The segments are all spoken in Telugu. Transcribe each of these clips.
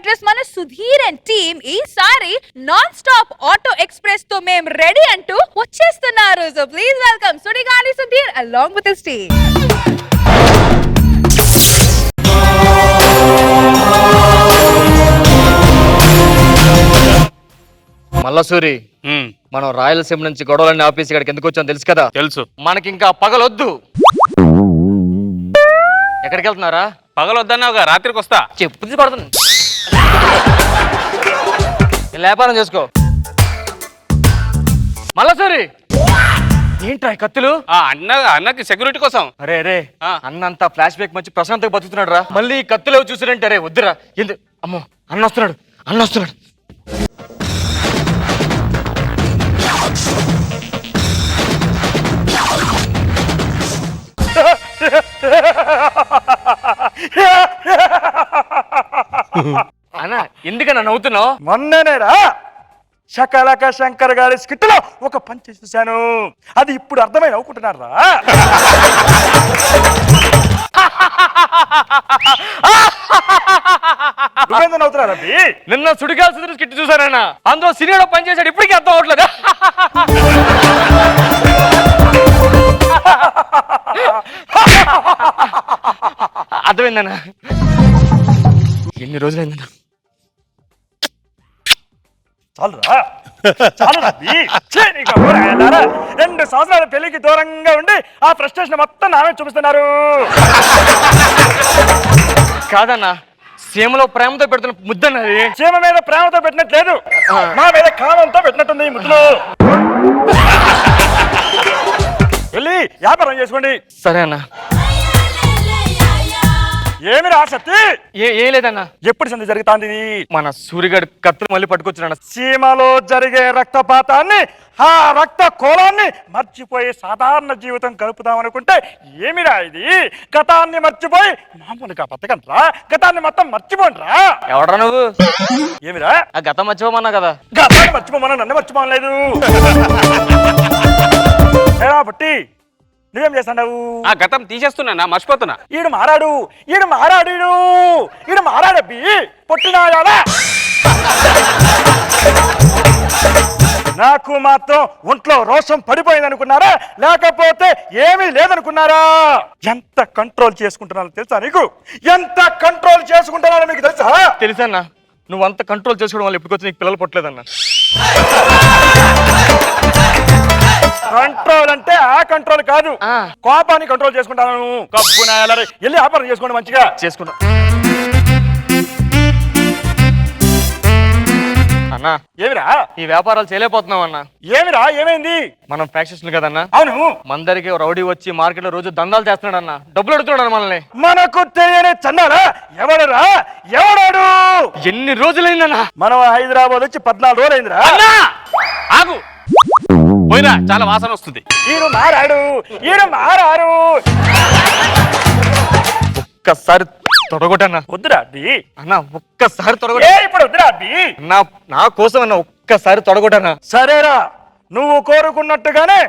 యాక్ట్రెస్ మన సుధీర్ అండ్ టీమ్ ఈసారి నాన్ స్టాప్ ఆటో ఎక్స్ప్రెస్ తో మేము రెడీ అంటూ వచ్చేస్తున్నారు. So please welcome Sudigali Sudheer along with his team. Mallasuri, మనం రాయలసీమ నుంచి గొడవలన్నీ ఆపేసి ఇక్కడికి ఎందుకు వచ్చాం తెలుసు కదా? తెలుసు. మనకి ఇంకా పగలొద్దు. ఎక్కడికి వెళ్తున్నారా? పగలొద్దన్నావుగా, రాత్రికి వస్తా. చెప్పు కొడుతుంది, వ్యాపారం చేసుకో. మల్లసూరి, ఏంట్రా కత్తులు? అన్నకి సెక్యూరిటీ కోసం. అరే అరే, అన్నంతా ఫ్లాష్ బ్యాక్ మంచి ప్రశాంతంగా బతుకుతున్నాడు రా. మళ్ళీ కత్తులు చూసారంటే అరే వద్దురా. ఎందుకు? అమ్మో, అన్న వస్తున్నాడు. అన్నా, ఎందుకన్నా నవ్వుతున్నావు? మొన్ననేరా శకలక శంకర్ గారి స్కిట్ లో ఒక పంచ్ చూశాను, అది ఇప్పుడు అర్థమై నవ్వుకుంటున్నారా? నువ్వెందుకు నవ్వుతున్నారు అబ్బి? నిన్న సుడిగాలి సుధీర్ స్కిట్ చూసానన్నా, అందులో సినిమాలో పనిచేశాడు. ఇప్పటికీ అర్థం అవట్లేదు. అర్థమైందన్నా. ఎన్ని రోజులైందన్నా? చాలురా 2 సంవత్సరాల పెళ్లికి దూరంగా ఉండి ఆ ఫ్రస్ట్రేషన్ మొత్తం నామే చూపిస్తున్నారు. కాదన్నా, సీమలో ప్రేమతో పెడుతున్న ముద్దన్నది. సీమ మీద ప్రేమతో పెట్టినట్లేదు, మా మీద కామంతో పెట్టినట్టుంది ఈ ముద్దులు. వెళ్ళి వ్యాపారం చేసుకోండి. సరే అన్నా. ఏమి ఆసక్తి? ఏం లేదన్నా. ఎప్పుడు సంధి జరుగుతాంది? మన సూర్యగాడి కత్తులు మళ్ళీ పట్టుకొచ్చిన సీమలో జరిగే రక్తపాతాన్ని, ఆ రక్త కోలాన్ని మర్చిపోయి సాధారణ జీవితం గడుపుదామనుకుంటే ఏమిరా ఇది? గతాన్ని మర్చిపోయి మామూలుగా బతకంట్రా, గతాన్ని మొత్తం మర్చిపోండిరా. ఎవడరా నువ్వు? ఏమిరా? ఆ గతం మర్చిపోమన్నా కదా. గతాన్ని మర్చిపోమన్నా, నన్ను మర్చిపోలేదు. ఏరా బట్టి, నువ్వేం చేస్తావు? ఆ గతం తీసేస్తున్నా, మర్చిపోతున్నా. ఈడు మారాడబ్బి పొట్టినాయాలా. నాకు మాత్రం ఒంట్లో రోషం పడిపోయింది అనుకున్నారా, లేకపోతే ఏమీ లేదనుకున్నారా? ఎంత కంట్రోల్ చేసుకుంటున్నారో తెలుసా నీకు? ఎంత కంట్రోల్ చేసుకుంటున్నారో మీకు తెలుసా? తెలుసన్నా, నువ్వు అంత కంట్రోల్ చేసుకోవడం వల్ల ఇప్పటికొచ్చి నీకు పిల్లలు పుట్టలేదన్నా. కంట్రోల్ అంటే ఆ కంట్రోల్ కాదు, కోపాన్ని కంట్రోల్ చేసుకుంటాను. కప్పు నాయాలి, వెళ్ళి వ్యాపారం చేసుకోండి, మంచిగా చేసుకున్నా. అన్నా, ఏమిరా ఈ వ్యాపారాలు చేయలేకపోతున్నావు అన్నా. ఏమిరా ఏమైంది? మనం ఫ్యాక్షన్స్ కదన్నా. అవును, మందరికి రౌడీ వచ్చి మార్కెట్ లో రోజు దందాలు చేస్తున్నాడు అన్న, డబ్బులు అడుగుతున్నాడు మనల్ని. మనకు తెలియని చందారా? ఎవడరా? ఎవడాడు? ఎన్ని రోజులైందన్నా? మనం హైదరాబాద్ వచ్చి 14 రోజులైందిరా. ఆగు, పోయిరా, చాలా వాసన వస్తుంది. ఈయన మారారు. ఒక్కసారి తొడగొట్టన్నా. వద్దురా అబ్బి అన్న, ఒక్కసారి తొడగొట్ట. ఇప్పుడు వద్దురా అబ్బి, నా కోసం అన్న ఒక్కసారి తొడగొట్టన్నా. సరేరా, నువ్వు కోరుకున్నట్టుగానే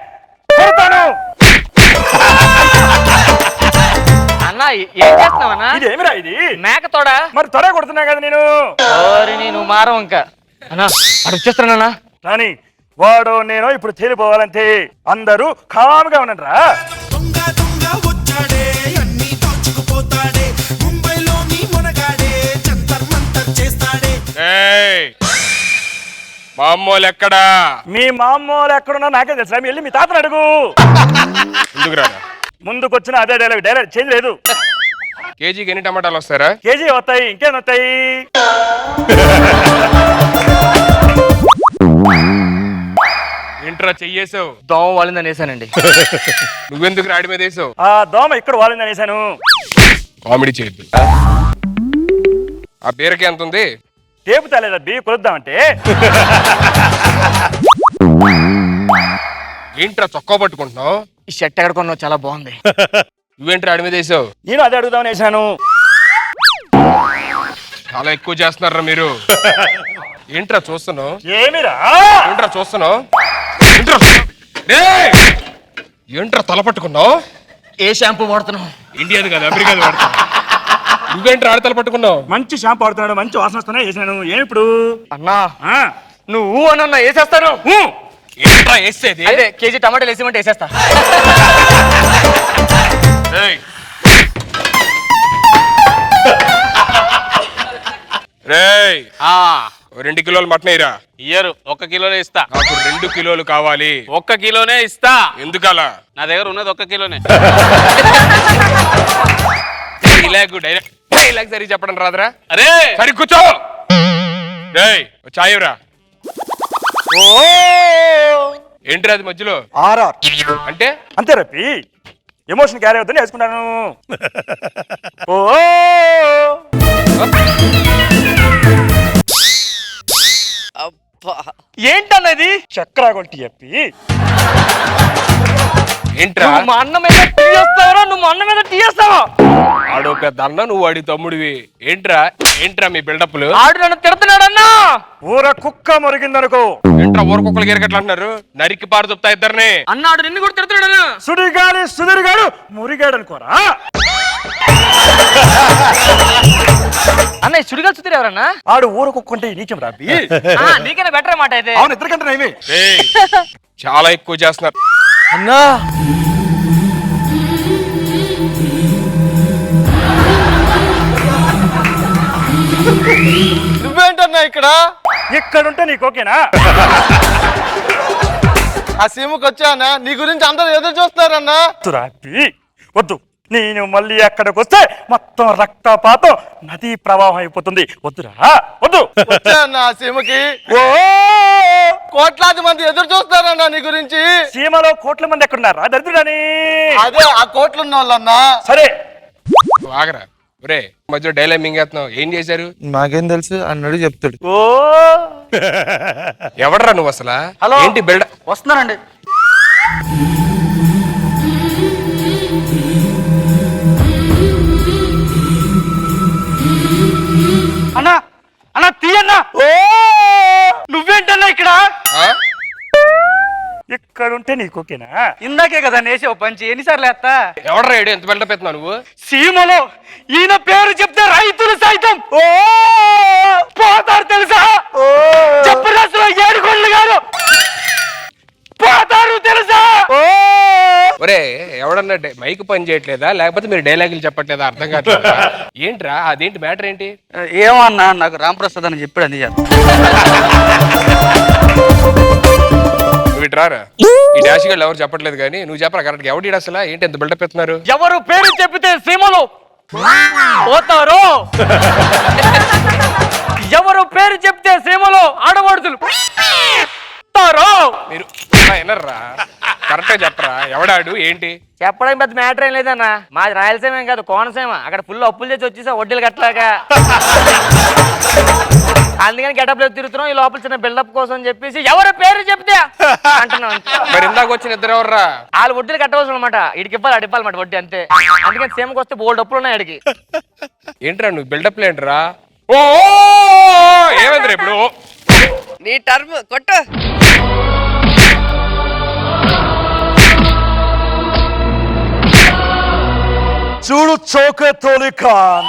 కొడతాను. అన్న, ఏం చేస్తున్నావన్నా? ఇది ఏమిరా? ఇది మేక తోడ. మరి తొడ కొడుతున్నా కదా నేను. నేను మారం ఇంకా. అన్నా, అడు వచ్చేస్తున్నానన్నా. కానీ వాడు నేను ఇప్పుడు తేలిపోవాలంటే అందరూ కామ్గా ఉండండిరా. మా అమ్మోలు ఎక్కడా? మీ మామూలు ఎక్కడున్నా నాకే తెలుసా? వెళ్ళి మీ తాతను అడుగు. ముందుకొచ్చిన అదే డైలాగ్ చేంజ్ లేదు. కేజీకి ఎన్ని టమాటాలు వస్తారా? కేజీ వస్తాయి, ఇంకేం వస్తాయి? ఏంట్రా చెయ్యేసావు? దోమ వాలిందని వేసానండి. నువ్వెందుకు రాడి మీద వేసావు? ఆ దోమ ఇక్కడ వాలిందని వేసాను. కామెడీ చేయద్దు. ఆ బీరకి ఎంత ఉంది? టేపు తేలేదబ్బి, కొలుద్దామంటే. ఏంట్రా చొక్కా పట్టుకుంటున్నావు? ఈ షర్ట్ ఎక్కడ కొన్నావు? చాలా బాగుంది. నువ్వేంట్రా రాడి మీద వేసావు? నేను అదే అడుగుదామని వేసాను. చాలా ఎక్కువ చేస్తున్నారా మీరు? ఏంట్రా చూస్తున్నావు? ఏమిరా? ఏంట్రా చూస్తున్నావు? ఏంట్రా తల పట్టుకున్నావు? ఏ షాంపూ వాడుతున్నావు? ఇండియాది కదా, అమెరికాది వాడుతున్నావు. నువ్వేంటి ఆడతలు పట్టుకున్నావు? మంచి షాంపూ వాడుతున్నాడు, మంచి వాసన వస్తున్నాయి, వేసాను. ఏమి ఇప్పుడు? అన్నా ఆ, నువ్వు అన్న వేసేస్తాను. ఏంట్రా వేసేది? అదే కేజీ టమాటాలు వేసేమంటే వేసేస్తా. ఏయ్. రేయ్, 2 కిలోలు మటన్ ఇరా. ఇయ్యరు, 1 కిలోనే ఇస్తా. నాకు 2 కిలోలు కావాలి. 1 కిలోనే ఇస్తా. ఎందుకలా? నా దగ్గర ఉన్నది 1 కిలోనే. డైలాగ్ సరి చెప్పడం రాదురా? అరే సరి కూర్చో. రేయ్, చాయ్ ఇవ్వరా. ఏంట్రా అది మధ్యలో? ఆర్ఆర్ అంటే అంతే రప్పి, ఎమోషన్ క్యారీ అవుతుంది వేసుకున్నాను. ఓ ఏంటన్నది? చక్రాగొల్ టీ చెప్పి ఏంట్రా? నువ్వు మా అన్న మీద టీ చేస్తావరా? నువ్వు మా అన్న మీద టీ చేస్తావా? ఆడో పెద్ద అన్న, నువ్వు వాడి తమ్ముడివి. ఏంట్రా మీ బిల్డప్లు? ఆడు నన్ను తిడుతున్నాడన్నా. ఊర కుక్క మురిగిందనుకో. ఏంట్రా ఊరకొక్కలు గిరగట్లు అంటున్నారు? నరికి పారు చెప్తా ఇద్దరిని. అన్నాడు నిన్ను కూడా తిడుతున్నాడన్నా. సుడిగాలి సుధీర్గాడు మురిగాడు అనుకోరా. అన్న చుడిగా చూద్దరు ఎవరన్నా? ఆడు ఊర కుక్క అంటే నీచం రాబి. నీకైనా బెటర్ మాట అయితే. అవును, ఇద్దరికంటే నయమే. ఏయ్, చాలా ఎక్కువ చేస్తున్నారు అన్నా. నువ్వేంటన్నా ఇక్కడ? ఇక్కడుంటే నీకు ఓకేనా? ఆ సీముకి వచ్చానా? నీ గురించి అందరూ ఎదురు చూస్తున్నారన్నా. రాబి వద్దు, నేను మళ్ళీ అక్కడికి వస్తే మొత్తం రక్తపాతం నదీ ప్రవాహం అయిపోతుంది. వద్దురా, వద్దు. వచ్చానా ఆ సీమకి? ఓ కోట్లాది మంది ఎదురు చూస్తున్నారన్నా నీ గురించి. సీమలో కోట్ల మంది ఎక్కడున్నారా దరిద్రుడని? అదే ఆ కోట్లున్న వాళ్ళన్నా. సరే, నువ్వు ఆగరా. ఒరే, మధ్యలో డైలాగ్ మింగేస్తున్నావు. ఏం చేశారు? నాకేం తెలుసు అన్నాడు చెప్తాడు. ఓ ఎవడరా నువ్వు అసలు? హలో. ఏంటి బిల్డ? వస్తున్నానండి. అన్నా అన్నా తీయన్నా. ఓ నువ్వేంటన్నా ఇక్కడ? ఇక్కడుంటే నీకు ఓకేనా? ఇందాకే కదా నేసావు పంచి, ఎన్నిసార్లు వేస్తా? ఎవడరా ఏడు? ఎంత బిల్డప్ ఎత్తున్నావు నువ్వు? సీమలో ఈయన పేరు చెప్తే రైతులు సైతం పోతారు తెలుసా? చెప్పరాసులో ఏడుకొండలు గారు పోతారు తెలుసా? ఒరే, ఎవడన్నా మైక్ పని చేయట్లేదా, లేకపోతే మీరు డైలాగులు చెప్పట్లేదా? అర్థం కావట్లేదా? ఏంట్రా అదేంటి మ్యాటర్ ఏంటి? ఏమన్నా నాకు రాంప్రసాద్ అని చెప్పాడు అని నువ్వు ఇటు రారా. ఈ డాష్ గారు ఎవరు చెప్పట్లేదు కానీ నువ్వు చెప్పరా కరెక్ట్. ఎవడు అసలు ఏంటి ఎంత బిల్డప్ ఎత్తున్నారు? ఎవరు పేరు చెప్పితే సీమలో పోతారు, ఎవరు పేరు చెప్తే సీమలో ఆడవాడుతులు మీరు వినర్రా, కరెక్ట్ గా చెప్పరా. ఎవడాడు ఏంటి? చెప్పడం పెద్ద మ్యాటర్ ఏం లేదన్నా. మాది రాయలసీమ కాదు, కోనసీమ. అక్కడ ఫుల్ అప్పులు చేసి వచ్చేసా వడ్డీలు కట్టలాగా. అందుకని గెటప్ లో తిరుగుతున్నాం. ఈ లోపల చిన్న బిల్డప్ కోసం చెప్పేసి ఎవరు పేరు చెప్తే అంటున్నాం. మరి ఇందాక వచ్చిన ఇద్దరు ఎవర్రా? వాళ్ళు వడ్డీలు కట్టవలసిన అనమాట. ఇడికి ఇవ్వాలి, అడిపాలన్నమాట వడ్డీ అంతే. అందుకని సీమకి వస్తే బోల్డ్ అప్పులు ఉన్నాయి అడిగి. ఏంట్రా నువ్వు బిల్డప్ ఏంట్రా? ఓ ఏమైందిరా ఇప్పుడు? నీ టర్మ్ కొట్టు. చూడు చౌకే తోలి ఖాన్,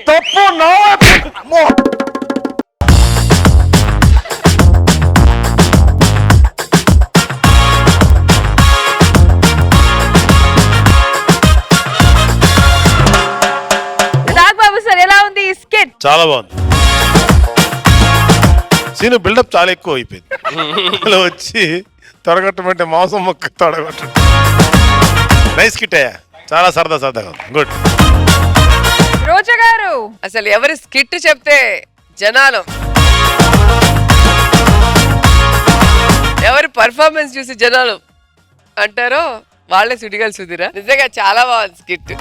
తప్పు నా వైపు. నాగబాబు సార్ ఎలా ఉంది ఈ స్కిట్? చాలా బాగుంది. సీను బిల్డప్ చాలా ఎక్కువ అయిపోయింది. అలా వచ్చి తొడగొట్టమంటే మాంసం మొక్క తొడగొట్టడం. నైస్ కిట్ అయ్యా, చాలా సరదాగా ఉంది. గుడ్. రోజా గారు అసలు ఎవరి స్కిట్ చెప్తే జనాలు, ఎవరి పర్ఫార్మెన్స్ చూసి జనాలు అంటారో వాళ్ళే సుడిగాలి సుధీరా. నిజంగా చాలా బాగుంది స్కిట్.